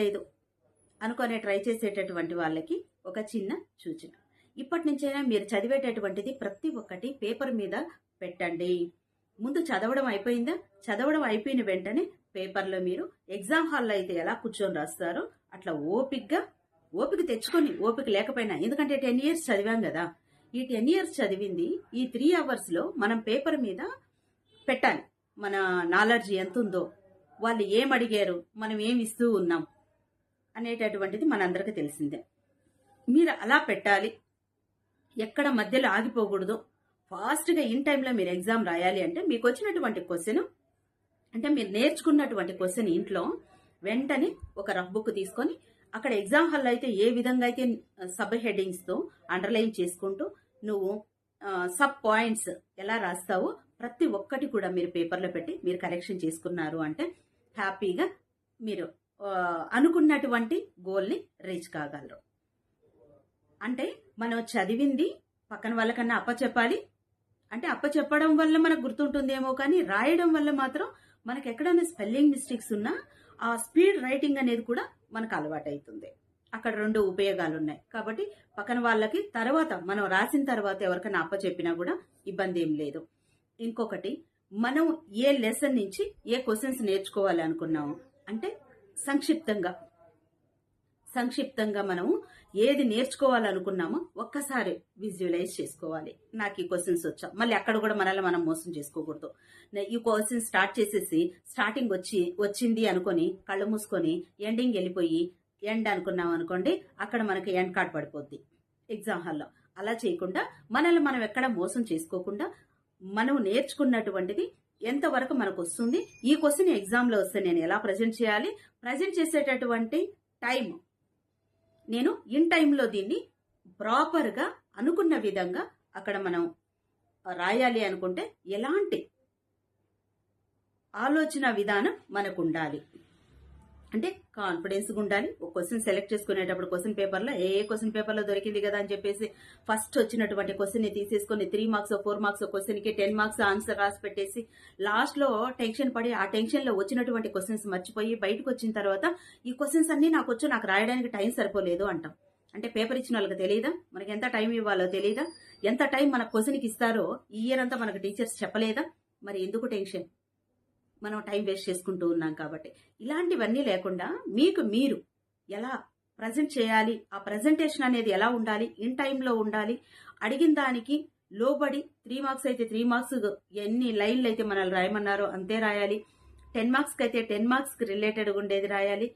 లేదు అనుకునే ట్రై చేసేటటువంటి వాళ్ళకి ఒక చిన్న సూచన. ఇప్పటి నుంచైనా మీరు చదివేటటువంటిది ప్రతి ఒక్కటి పేపర్ మీద పెట్టండి. ముందు చదవడం అయిపోయిందా? చదవడం అయిపోయిన వెంటనే పేపర్లో మీరు ఎగ్జామ్ హాల్లో అయితే ఎలా కూర్చొని రాస్తారో అట్లా ఓపిక తెచ్చుకొని, ఓపిక లేకపోయినా, ఎందుకంటే 10 years చదివాం కదా, ఈ 10 years చదివింది ఈ 3 hours మనం పేపర్ మీద పెట్టాలి. మన నాలెడ్జ్ ఎంత ఉందో, వాళ్ళు ఏం అడిగారు, మనం ఏం ఇస్తూ ఉన్నాం అనేటటువంటిది మనందరికీ తెలిసిందే. మీరు అలా పెట్టాలి, ఎక్కడ మధ్యలో ఆగిపోకూడదు. ఫాస్ట్గా ఇన్ టైంలో మీరు ఎగ్జామ్ రాయాలి అంటే మీకు వచ్చినటువంటి క్వశ్చన్, అంటే మీరు నేర్చుకున్నటువంటి క్వశ్చన్ ఇంట్లో వెంటనే ఒక రఫ్ బుక్ తీసుకొని అక్కడ ఎగ్జామ్ హాల్లో అయితే ఏ విధంగా అయితే సబ్ హెడ్డింగ్స్తో అండర్లైన్ చేసుకుంటూ నువ్వు సబ్ పాయింట్స్ ఎలా రాస్తావో ప్రతి ఒక్కటి కూడా మీరు పేపర్లో పెట్టి మీరు కరెక్షన్ చేసుకున్నారు అంటే హ్యాపీగా మీరు అనుకున్నటువంటి గోల్ని రీచ్ కాగలరు. అంటే మనం చదివింది పక్కన వాళ్ళకన్నా అప్పచెప్పాలి. అంటే అప్పచెప్పడం వల్ల మనకు గుర్తుంటుందేమో, కానీ రాయడం వల్ల మాత్రం మనకు ఎక్కడైనా స్పెల్లింగ్ మిస్టేక్స్ ఉన్నా ఆ స్పీడ్ రైటింగ్ అనేది కూడా మనకు అలవాటు అవుతుంది. అక్కడ 2 ఉపయోగాలు ఉన్నాయి. కాబట్టి పక్కన వాళ్ళకి తర్వాత మనం రాసిన తర్వాత ఎవరికైనా అప్పచెప్పినా కూడా ఇబ్బంది ఏం లేదు. ఇంకొకటి, మనం ఏ లెసన్ నుంచి ఏ క్వశ్చన్స్ నేర్చుకోవాలి అనుకున్నాము అంటే సంక్షిప్తంగా మనము ఏది నేర్చుకోవాలనుకున్నామో ఒక్కసారి విజువలైజ్ చేసుకోవాలి. నాకు ఈ క్వశ్చన్స్ వచ్చా, మళ్ళీ అక్కడ కూడా మనల్ని మనం మోసం చేసుకోకూడదు. ఈ క్వశ్చన్ స్టార్ట్ చేసేసి స్టార్టింగ్ వచ్చింది అనుకొని కళ్ళు మూసుకొని ఎండింగ్ వెళ్ళిపోయి ఎండ్ అనుకున్నాం అనుకోండి, అక్కడ మనకి ఎండ్ కార్డ్ పడిపోద్ది ఎగ్జామ్ హాల్లో. అలా చేయకుండా మనల్ని మనం ఎక్కడ మోసం చేసుకోకుండా మనం నేర్చుకున్నటువంటిది ఎంతవరకు మనకు వస్తుంది, ఈ క్వశ్చన్ ఎగ్జామ్లో వస్తే నేను ఎలా ప్రజెంట్ చేయాలి, ప్రజెంట్ చేసేటటువంటి టైం నేను ఇన్ టైంలో దీన్ని ప్రాపర్గా అనుకున్న విధంగా అక్కడ మనం రాయాలి అనుకుంటే ఎలాంటి ఆలోచన విధానం మనకు ఉండాలి అంటే కాన్ఫిడెన్స్గా ఉండాలి. ఒక క్వశ్చన్ సెలెక్ట్ చేసుకునేటప్పుడు క్వశ్చన్ పేపర్లో ఏ క్వశ్చన్ పేపర్లో దొరికింది కదా అని చెప్పేసి ఫస్ట్ వచ్చినటువంటి క్వశ్చన్ని తీసేసుకొని 3 marks 4 marks క్వశ్చన్కి 10 marks ఆన్సర్ రాసి పెట్టేసి లాస్ట్లో టెన్షన్ పడి ఆ టెన్షన్లో వచ్చినటువంటి క్వశ్చన్స్ మర్చిపోయి బయటకు వచ్చిన తర్వాత ఈ క్వశ్చన్స్ అన్నీ నాకు వచ్చు, నాకు రాయడానికి టైం సరిపోలేదు అంటాం. అంటే పేపర్ ఇచ్చిన వాళ్ళకి తెలియదా మనకి ఎంత టైం ఇవ్వాలో తెలియదా, ఎంత టైం మన క్వశ్చన్కి ఇస్తారో ఈ ఇయర్ అంతా మనకు టీచర్స్ చెప్పలేదా, మరి ఎందుకు టెన్షన్, మనం టైం వేస్ట్ చేసుకుంటూ ఉన్నాం. కాబట్టి ఇలాంటివన్నీ లేకుండా మీకు మీరు ఎలా ప్రజెంట్ చేయాలి, ఆ ప్రజెంటేషన్ అనేది ఎలా ఉండాలి, ఇన్ టైంలో ఉండాలి, అడిగిన దానికి లోబడి 3 marks అయితే 3 marks ఎన్ని లైన్లు అయితే మనల్ని రాయమన్నారో అంతే రాయాలి, 10 marks అయితే 10 marks రిలేటెడ్ ఉండేది రాయాలి,